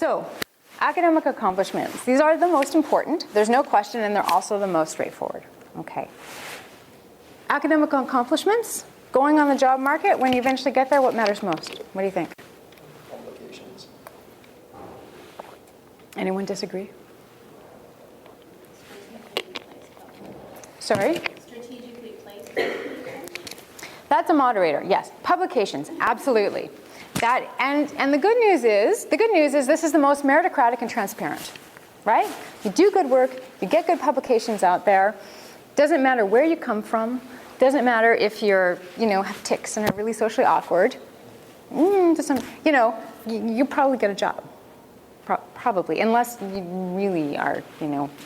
So, academic accomplishments. These are the most important. There's no question, and they're also the most straightforward. Okay. Academic accomplishments, going on the job market, when you eventually get there, what matters most? What do you think? Publications. Anyone disagree? Sorry? Strategically placed. That's a moderator, yes. Publications, absolutely. That, and the good news is this is the most meritocratic and transparent, right? You do good work, you get good publications out there. Doesn't matter where you come from. Doesn't matter if you're, have tics and are really socially awkward. You probably get a job. Probably, unless you really are,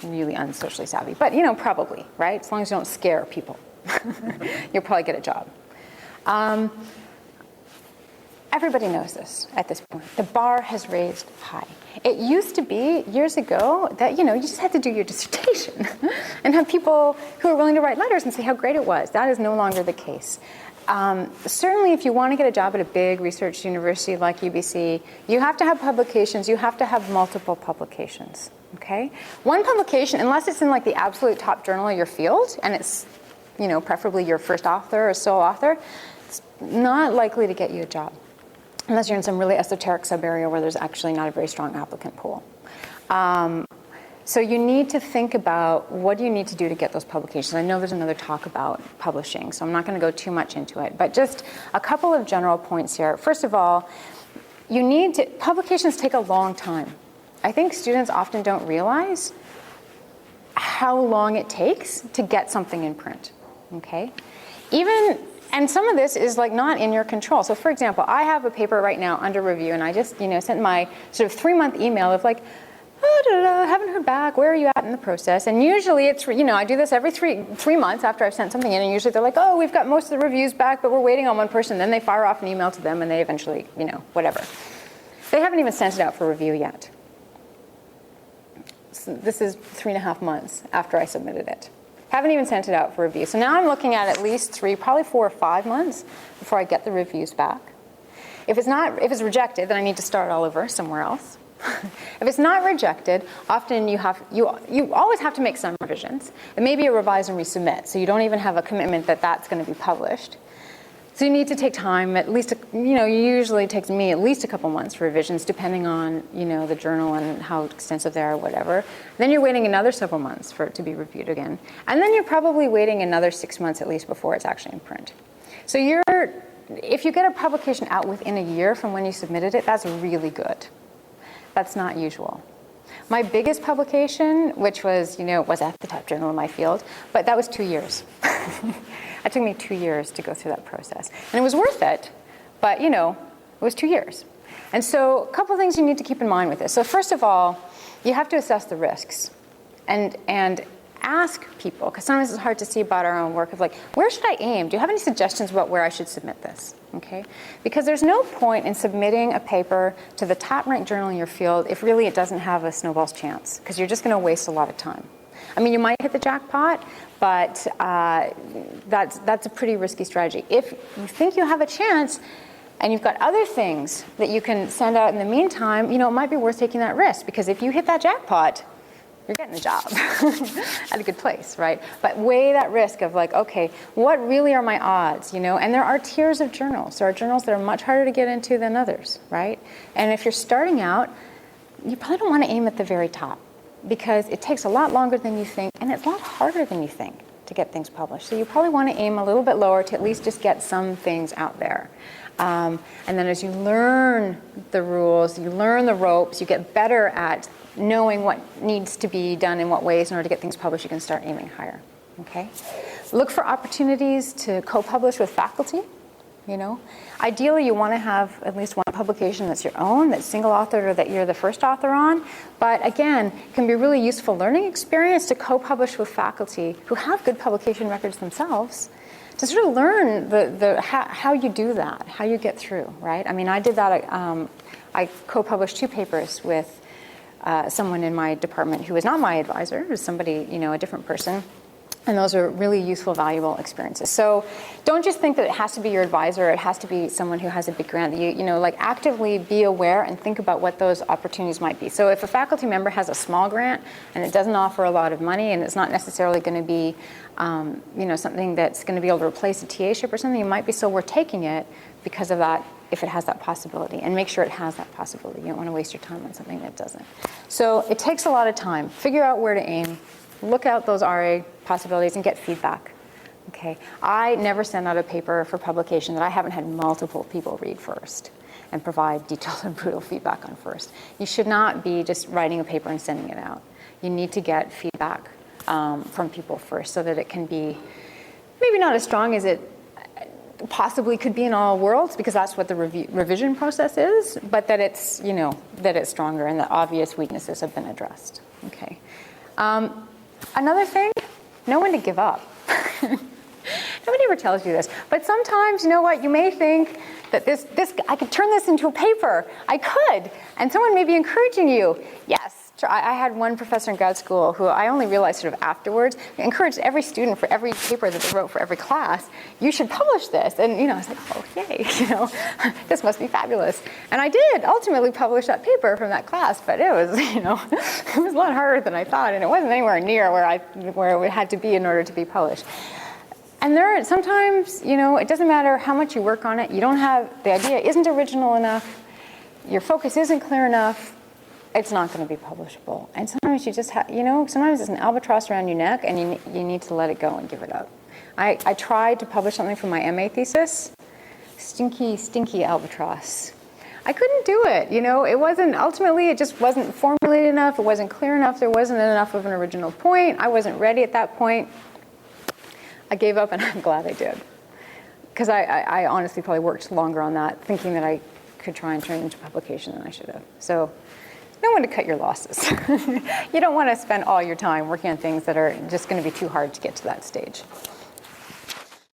really unsocially savvy. But, probably, right? As long as you don't scare people, you'll probably get a job. Everybody knows this at this point. The bar has raised high. It used to be, years ago, that, you just had to do your dissertation and have people who are willing to write letters and say how great it was. That is no longer the case. Certainly, if you want to get a job at a big research university like UBC, you have to have publications. You have to have multiple publications, okay? One publication, unless it's in like the absolute top journal of your field, and it's, preferably your first author or sole author, it's not likely to get you a job, unless you're in some really esoteric sub-area where there's actually not a very strong applicant pool. So you need to think about what do you need to do to get those publications. I know there's another talk about publishing, so I'm not going to go too much into it. But just a couple of general points here. First of all, publications take a long time. I think students often don't realize how long it takes to get something in print, okay? And some of this is like not in your control. So for example, I have a paper right now under review, and I just, sent my sort of 3-month email of like, haven't heard back, where are you at in the process? And usually it's, I do this every three months after I've sent something in, and usually they're like, oh, we've got most of the reviews back, but we're waiting on one person. Then they fire off an email to them, and they eventually, whatever. They haven't even sent it out for review yet. So this is 3.5 months after I submitted it. Haven't even sent it out for review. So now I'm looking at least 3, probably 4 or 5 months before I get the reviews back. If it's rejected, then I need to start all over somewhere else. If it's not rejected, often you always have to make some revisions. It may be a revise and resubmit, so you don't even have a commitment that that's going to be published. So you need to take time, at least, usually it takes me at least a couple months for revisions, depending on, the journal and how extensive they are, whatever. Then you're waiting another several months for it to be reviewed again. And then you're probably waiting another 6 months at least before it's actually in print. So if you get a publication out within a year from when you submitted it, that's really good. That's not usual. My biggest publication, which was, was at the top journal in my field, but that was 2 years. It took me 2 years to go through that process. And it was worth it, but, it was 2 years. And so a couple of things you need to keep in mind with this. So first of all, you have to assess the risks and ask people, because sometimes it's hard to see about our own work, of like, where should I aim? Do you have any suggestions about where I should submit this? Okay? Because there's no point in submitting a paper to the top-ranked journal in your field if really it doesn't have a snowball's chance, because you're just going to waste a lot of time. I mean, you might hit the jackpot, but that's a pretty risky strategy. If you think you have a chance and you've got other things that you can send out in the meantime, it might be worth taking that risk, because if you hit that jackpot, you're getting a job at a good place, right? But weigh that risk of like, okay, what really are my odds, And there are tiers of journals. There are journals that are much harder to get into than others, right? And if you're starting out, you probably don't want to aim at the very top, because it takes a lot longer than you think, and it's a lot harder than you think to get things published. So you probably want to aim a little bit lower to at least just get some things out there. And then as you learn the rules, you learn the ropes, you get better at knowing what needs to be done in what ways in order to get things published, you can start aiming higher, okay? Look for opportunities to co-publish with faculty, Ideally, you want to have at least one publication that's your own, that's single-authored, or that you're the first author on. But again, it can be a really useful learning experience to co-publish with faculty who have good publication records themselves, to sort of learn how you do that, how you get through, right? I mean, I did that. I co-published 2 papers with someone in my department who was not my advisor, who was somebody, a different person. And those are really useful, valuable experiences. So don't just think that it has to be your advisor, it has to be someone who has a big grant. Like actively be aware and think about what those opportunities might be. So if a faculty member has a small grant and it doesn't offer a lot of money and it's not necessarily going to be something that's going to be able to replace a TA-ship or something, it might be so worth taking it because of that, if it has that possibility, and make sure it has that possibility. You don't want to waste your time on something that doesn't. So it takes a lot of time. Figure out where to aim. Look out those RA possibilities and get feedback. Okay, I never send out a paper for publication that I haven't had multiple people read first and provide detailed and brutal feedback on first. You should not be just writing a paper and sending it out. You need to get feedback from people first so that it can be maybe not as strong as it possibly could be in all worlds, because that's what the revision process is, but that it's, that it's stronger and the obvious weaknesses have been addressed. Okay. Another thing, know when to give up. Nobody ever tells you this, but sometimes, you know what, you may think that this I could turn this into a paper. I could, and someone may be encouraging you. Yes, I had one professor in grad school who I only realized sort of afterwards, encouraged every student for every paper that they wrote for every class, you should publish this. And, I was like, oh, yay, this must be fabulous. And I did ultimately publish that paper from that class, but it was, it was a lot harder than I thought, and it wasn't anywhere near where it had to be in order to be published. And sometimes, it doesn't matter how much you work on it, the idea isn't original enough, your focus isn't clear enough, it's not going to be publishable. And sometimes you just sometimes it's an albatross around your neck and you need to let it go and give it up. I tried to publish something for my MA thesis. Stinky albatross. I couldn't do it, it just wasn't formulated enough, it wasn't clear enough, there wasn't enough of an original point, I wasn't ready at that point. I gave up, and I'm glad I did. Because I honestly probably worked longer on that, thinking that I could try and turn it into publication than I should have. So know when to cut your losses. You don't want to spend all your time working on things that are just going to be too hard to get to that stage.